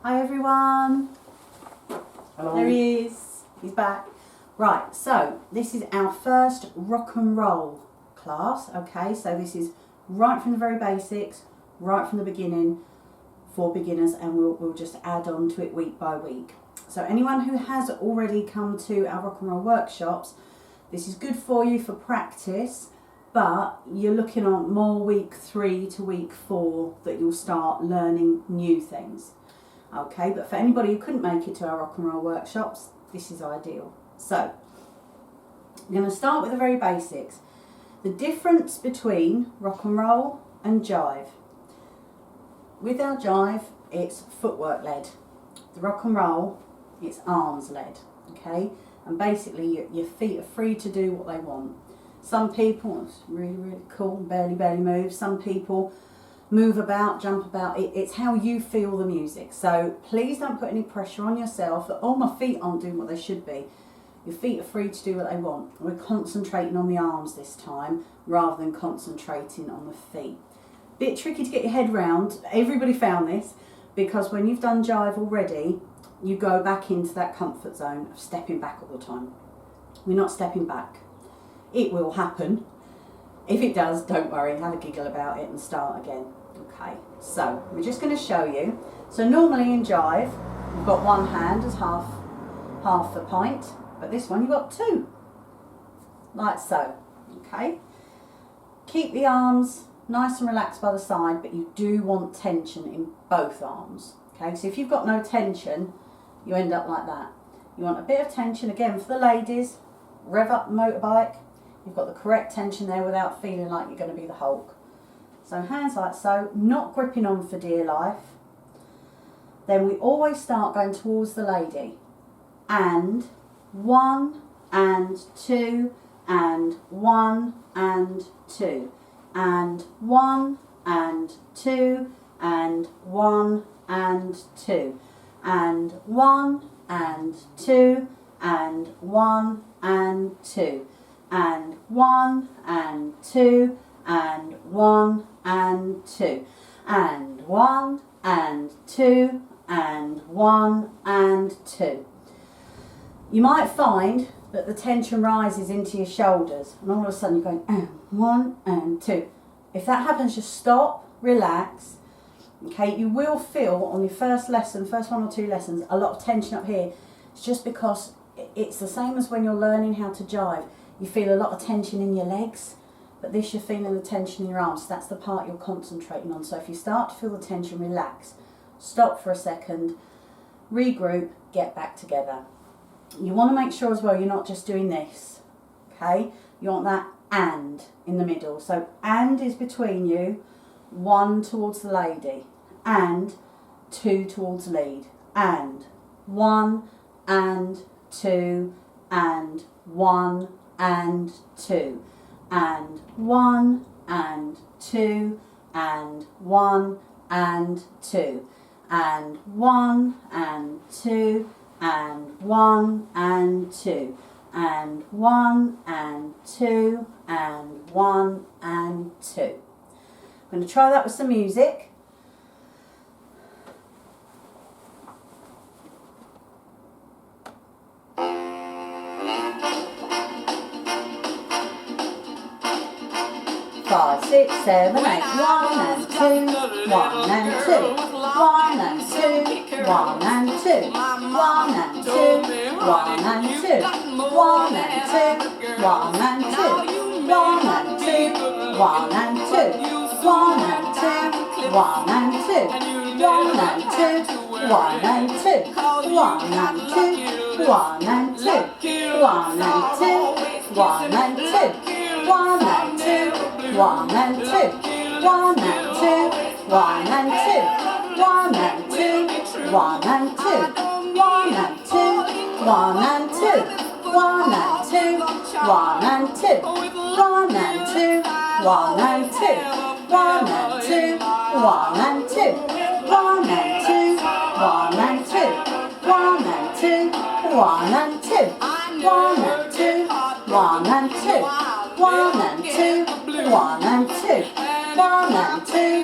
Hi everyone. Hello. There he is. He's back. Right, so this is our first rock and roll class. Okay, so this is right from the very basics, right from the beginning for beginners, and we'll just add on to it week by week. So anyone who has already come to our rock and roll workshops, this is good for you for practice, but you're looking on more week 3 to week 4 that you'll start learning new things. Okay, but for anybody who couldn't make it to our rock and roll workshops, this is ideal. So, I'm going to start with the very basics. The difference between rock and roll and jive. With our jive, it's footwork led. The rock and roll, it's arms led. Okay, and basically your feet are free to do what they want. Some people, it's really cool, barely move. Some people move about, jump about. It's how you feel the music. So please don't put any pressure on yourself that, oh, my feet aren't doing what they should be. Your feet are free to do what they want. We're concentrating on the arms this time rather than concentrating on the feet. Bit tricky to get your head round. Everybody found this because when you've done jive already, you go back into that comfort zone of stepping back all the time. We're not stepping back. It will happen. If it does, don't worry, have a giggle about it and start again. Okay, so we're just going to show you. So normally in jive, you've got one hand as half a pint, but this one you've got 2, like so. Okay, keep the arms nice and relaxed by the side, but you do want tension in both arms. Okay, so if you've got no tension, you end up like that. You want a bit of tension, again for the ladies, rev up the motorbike. You've got the correct tension there without feeling like you're going to be the Hulk. So hands like so, not gripping on for dear life. Then we always start going towards the lady. And 1 and 2 and 1 and 2 and 1 and 2 and 1 and 2 and 1 and 2 and 1 and 2 and 1 and 2 and 1 and 2 and 1 and 2 and 1 and 2. You might find that the tension rises into your shoulders and all of a sudden you're going 1 and 2. If that happens, just stop, relax. Okay, you will feel on your first lesson, first 1 or 2 lessons, a lot of tension up here. It's just because it's the same as when you're learning how to jive. You feel a lot of tension in your legs, but this you're feeling the tension in your arms. That's the part you're concentrating on. So if you start to feel the tension, relax. Stop for a second, regroup, get back together. You want to make sure as well you're not just doing this, okay? You want that and in the middle. So and is between you, 1 towards the lady, and 2 towards lead, and 1 and 2 and 1 and 2 and 1 and 2 and 1 and 2 and 1 and 2 and 1 and 2 and 1 and 2 and 1 and 2. I'm going to try that with some music. Five, 6, 7, 8. 1 and 2, 1 and 2, 1 and 2, 1 and 2, 1 and 2, 1 and 2, 1 and 2, 1 and 2, 1 and 2, 1 and 2, 1 and 2, 1 and 2, 1 and 2, 1 and 2, 1 and 2, 1 and 2, 1 and 2, 1 and 2. 1 and 2, 1 and 2, 1 and 2, 1 and 2, 1 and 2, 1 and 2, 1 and 2, 1 and 2, 1 and 2, 1 and 2, 1 and 2, 1 and 2, 1 and 2, 1 and 2, 1 and 2, 1 and 2, 1 and 2, 1 and 2, 1 and 2, 1 and 2. 1 and 2, 1 and 2, 1 and 2,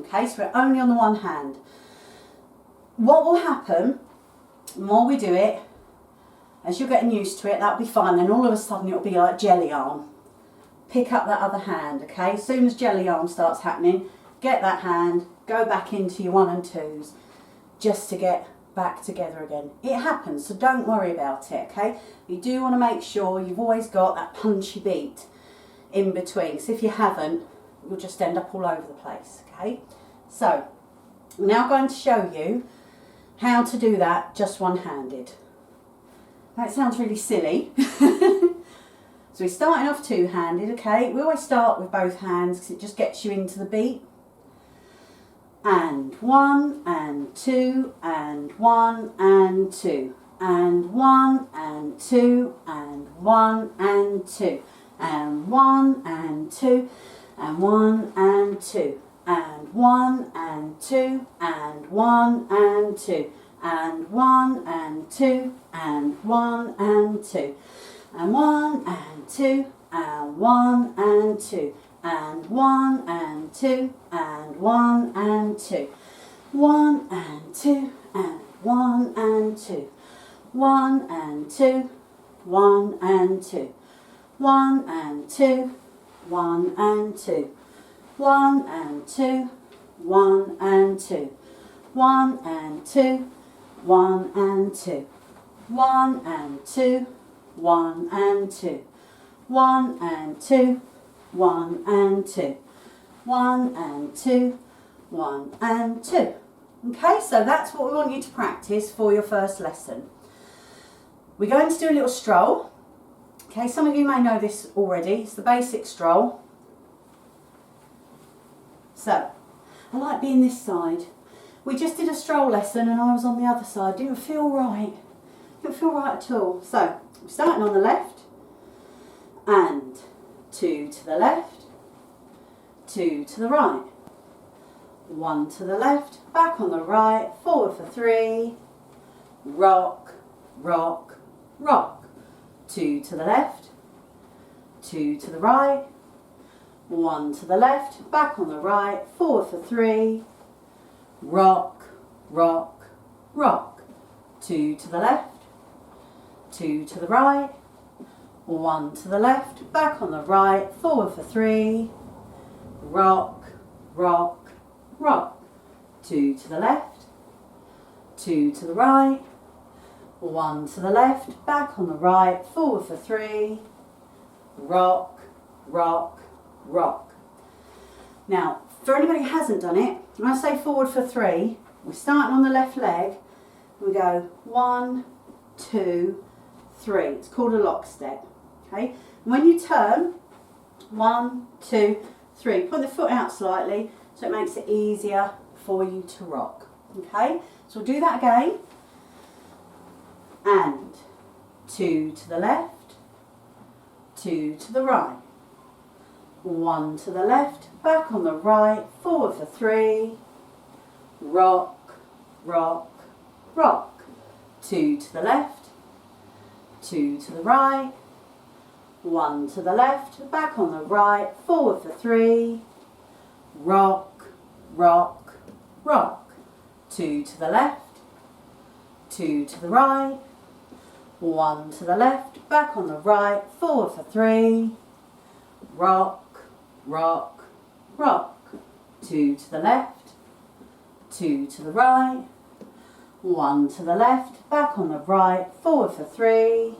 Okay, so we're only on the one hand. What will happen, the more we do it, as you're getting used to it, that'll be fine. Then all of a sudden it'll be like jelly arm. Pick up that other hand, okay? As soon as jelly arm starts happening, get that hand, go back into your 1 and 2s, just to get back together again. It happens, so don't worry about it, okay? You do want to make sure you've always got that punchy beat in between. So if you haven't, you'll just end up all over the place, okay? So, I'm now going to show you how to do that just one-handed. That sounds really silly. So we're starting off two-handed, okay? We always start with both hands because it just gets you into the beat. And 1 and 2 and 1 and 2 and 1 and 2 and 1 and 2 and 1 and 2 and 1 and 2 and 1 and 2 and 1 and 2 and 1 and 2 and 1 and 2 and 1 and 2 and 1 and 2 and 1 and 2 and 1 and 2 1 and 2 and 1 and 2 1 and 2 1 and 2 1 and 2 1 and 2 1 and 2 1 and 2 1 and 2 1 and 2 1 and 2 1 and 2 1 and 2 1 and 2 1 and 2 1 and 2. Okay, so that's what we want you to practice for your first lesson. We're going to do a little stroll. Okay, some of you may know this already. It's the basic stroll. So, I like being this side. We just did a stroll lesson and I was on the other side. Didn't feel right. Didn't feel right at all. So, we're starting on the left. And 2 to the left. 2 to the right. 1 to the left. Back on the right. Forward for 3. Rock, rock, rock. 2 to the left. 2 to the right. 1 to the left. Back on the right. Forward for 3. Rock, rock, rock. 2 to the left. 2 to the right. 1 to the left. Back on the right. Forward for 3. Rock, rock, rock. 2 to the left. 2 to the right. 1 to the left. Back on the right. Forward for 3. Rock, rock, rock. Now, for anybody who hasn't done it, when I say forward for 3, we're starting on the left leg. We go 1, 2, 3. It's called a lock step. Okay. And when you turn, 1, 2, 3. Put the foot out slightly so it makes it easier for you to rock. Okay. So we'll do that again. And 2 to the left, 2 to the right. 1 to the left, back on the right, forward for 3. Rock, rock, rock. 2 to the left, 2 to the right. 1 to the left, back on the right, forward for 3. Rock, rock, rock. 2 to the left, 2 to the right. 1 to the left, back on the right, forward for 3. Rock, rock, rock. 2 to the left, 2 to the right. 1 to the left, back on the right, forward for 3.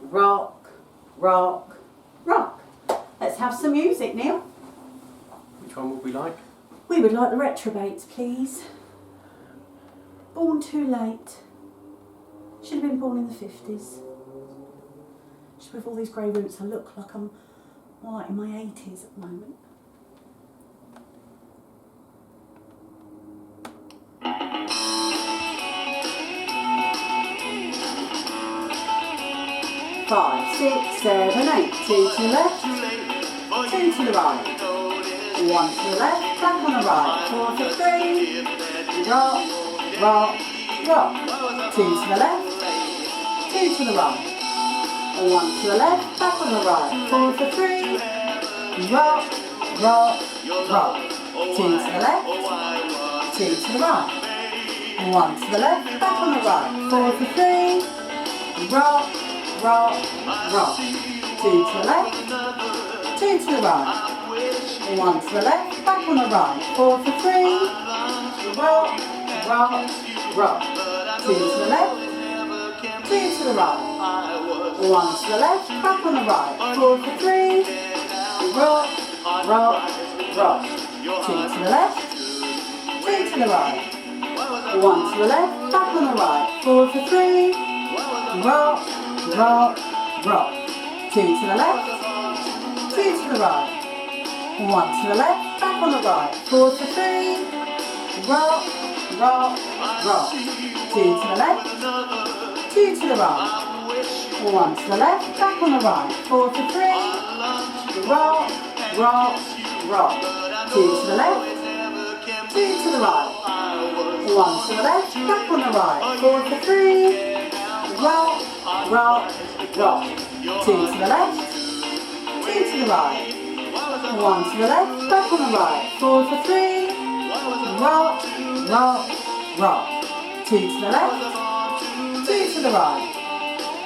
Rock, rock, rock. Let's have some music, Neil. Which one would we like? We would like the retrobates, please. Born Too Late. Should have been born in the 50s. Just with all these grey roots, I look like I'm like in my 80s at the moment. Five, 6, 7, 8. 2 to the left, 2 to the right. 1 to the left, back on the right. 4 for 3. Rock, rock, rock. 2 to the left, 2 to the right. 1 to the left, back on the right. 4 for 3. Rock, rock, rock. 2 to the left, 2 to the right, 1 to the left, back on the right, 4 for 3, rock, rock, rock, 2 to the left, 2 to the right, 1 to the left, back on the right, 4 for 3, rock, rock, rock, 2 to the left, 2 to the right, 1 to the left, back on the right, 4 for 3, rock, rock, rock, 2 to the left, 2 to the right, 1 to the left, back on the right, 4 for 3, rock, rock, rock, 2 to the left, 2 to the right, 1 to the left, back on the right, 4 for 3, rock, rock, rock, 2 to the left, 2 to the right, 1 to the left, back on the right, 4 for 3, rock, rock, rock, 2 to the left, 2 to the right, 1 to the left, back on the right, 4 for 3, rock, rock, rock, 2 to the left, 2 to the right, 1 to the left, back on the right, 4 for 3, rock, rock, rock, 2 to the left, 2 to the right,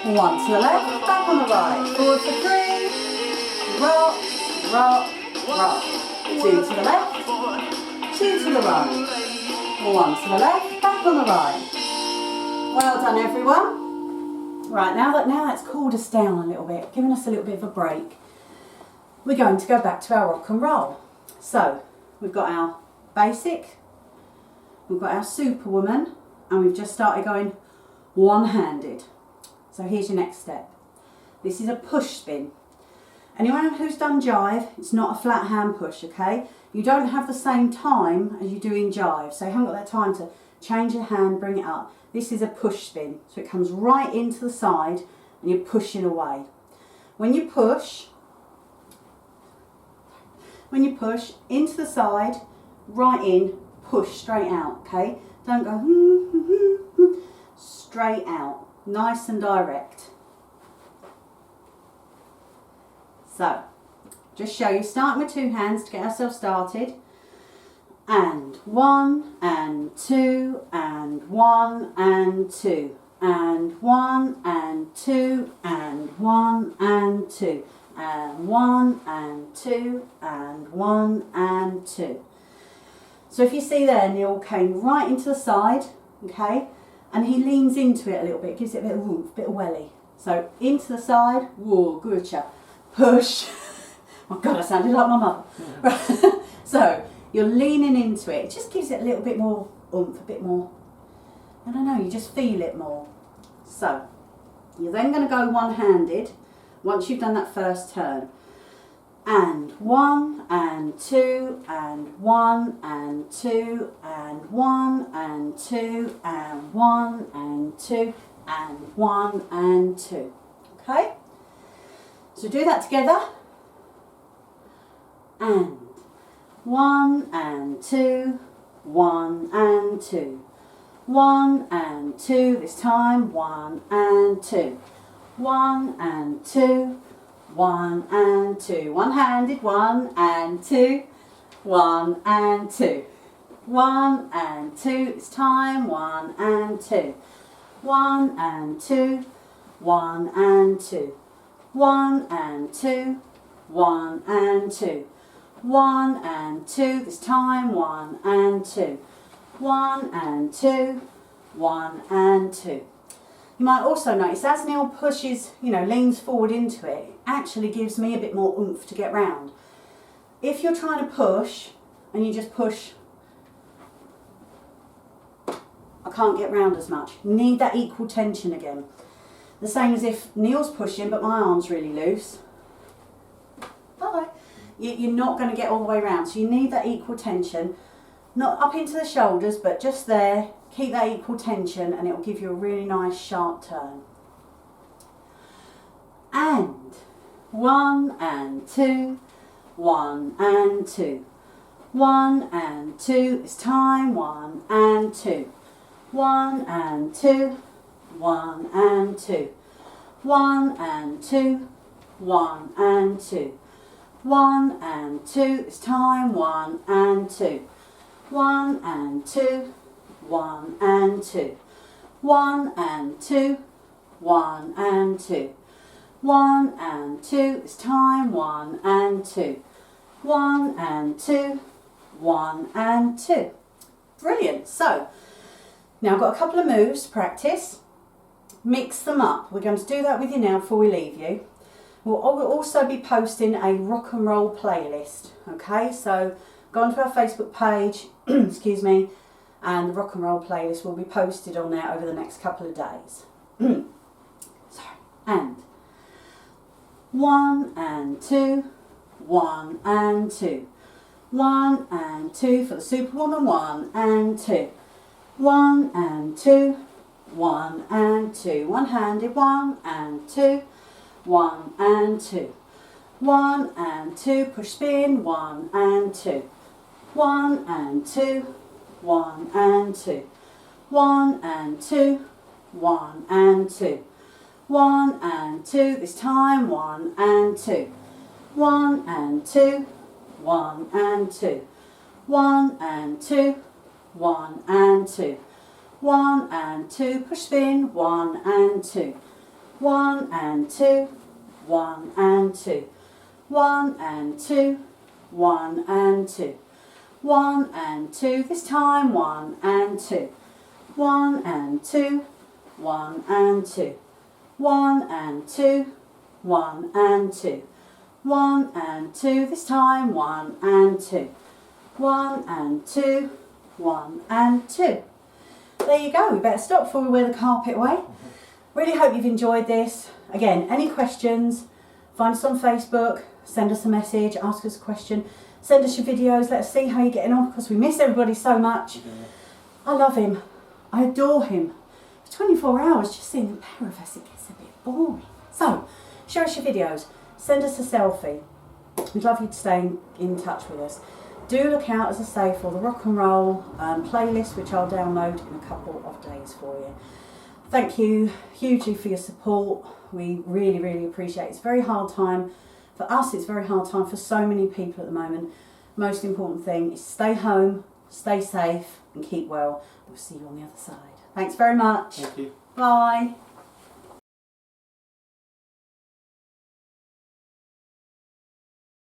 1 to the left, back on the right, 4 for 3, rock, rock, rock, 2 to the left, 2 to the right, 1 to the left, back on the right. Well done everyone. Right, now that's cooled us down a little bit, giving us a little bit of a break, we're going to go back to our rock and roll. So, we've got our basic, we've got our superwoman, and we've just started going one-handed. So here's your next step. This is a push spin. Anyone who's done jive, it's not a flat hand push, okay? You don't have the same time as you do in jive, so you haven't got that time to change your hand, bring it up. This is a push spin, so it comes right into the side and you're pushing away. When you push into the side, right in, push straight out, okay? Don't go straight out, nice and direct. So, just show you, starting with 2 hands to get ourselves started. And 1 and 2 and 1 and 2 and 1 and 2 and 1 and 2 and 1 and 2 and 1 and 2. So if you see there, Neil came right into the side, okay, and he leans into it a little bit, gives it a bit of oomph, a bit of welly. So into the side, whoa, good chat. Push. Oh God, I sounded like my mother. Yeah. So you're leaning into it. It just gives it a little bit more oomph, a bit more, I don't know, you just feel it more. So you're then going to go one-handed once you've done that first turn. And 1 and 2 and 1 and 2 and 1 and 2 and 1 and 2 and 1 and 2. Okay? So do that together. And 1 and 2, 1 and 2, 1 and 2, this time 1 and 2, 1 and 2, 1 and 2, one-handed, 1 and 2, 1 and 2, 1 and 2, this time 1 and 2, 1 and 2, 1 and 2, 1 and 2, 1 and 2, 1 and 2, this time 1 and 2, 1 and 2, 1 and 2. You might also notice as Neil pushes, leans forward into it, it actually gives me a bit more oomph to get round. If you're trying to push and you just push, I can't get round as much. You need that equal tension again. The same as if Neil's pushing but my arm's really loose. Bye. You're not going to get all the way around, so you need that equal tension, not up into the shoulders but just there. Keep that equal tension and it will give you a really nice sharp turn. And 1 and 2, 1 and 2, 1 and 2, this time 1 and 2, 1 and 2, 1 and 2, 1 and 2, 1 and 2, 1 and 2, it's time, 1 and 2. 1 and 2, 1 and 2. 1 and 2, 1 and 2. 1 and 2, it's time, 1 and 2. 1 and 2, 1 and 2. Brilliant. So, now I've got a couple of moves to practice. Mix them up. We're going to do that with you now before we leave you. We'll also be posting a rock and roll playlist. Okay, so go onto our Facebook page, excuse me, and the rock and roll playlist will be posted on there over the next couple of days. Sorry. And 1 and 2, 1 and 2. 1 and 2 for the Superwoman, 1 and 2. 1 and 2, 1 and 2. One-handed, 1 and 2. 1 and 2. 1 and 2, push spin, 1 and 2. 1 and 2, 1 and 2. 1 and 2, 1 and 2. 1 and 2, this time, 1 and 2. 1 and 2, 1 and 2. 1 and 2, 1 and 2. 1 and 2, push spin, 1 and 2. 1 and 2, 1 and 2. 1 and 2, 1 and 2. 1 and 2, this time, 1 and 2. 1 and 2, 1 and 2. 1 and 2, 1 and 2. 1 and 2, this time, 1 and 2. 1 and 2, 1 and 2. There you go. We better stop before we wear the carpet away. Really hope you've enjoyed this. Again, any questions, find us on Facebook, send us a message, ask us a question, send us your videos, let us see how you're getting on, because we miss everybody so much. I love him. I adore him. For 24 hours, just seeing the pair of us, it gets a bit boring. So, share us your videos, send us a selfie. We'd love you to stay in touch with us. Do look out, as I say, for the rock and roll playlist, which I'll download in a couple of days for you. Thank you hugely for your support. We really, really appreciate it. It's a very hard time for us. It's a very hard time for so many people at the moment. Most important thing is stay home, stay safe, and keep well. We'll see you on the other side. Thanks very much. Thank you. Bye.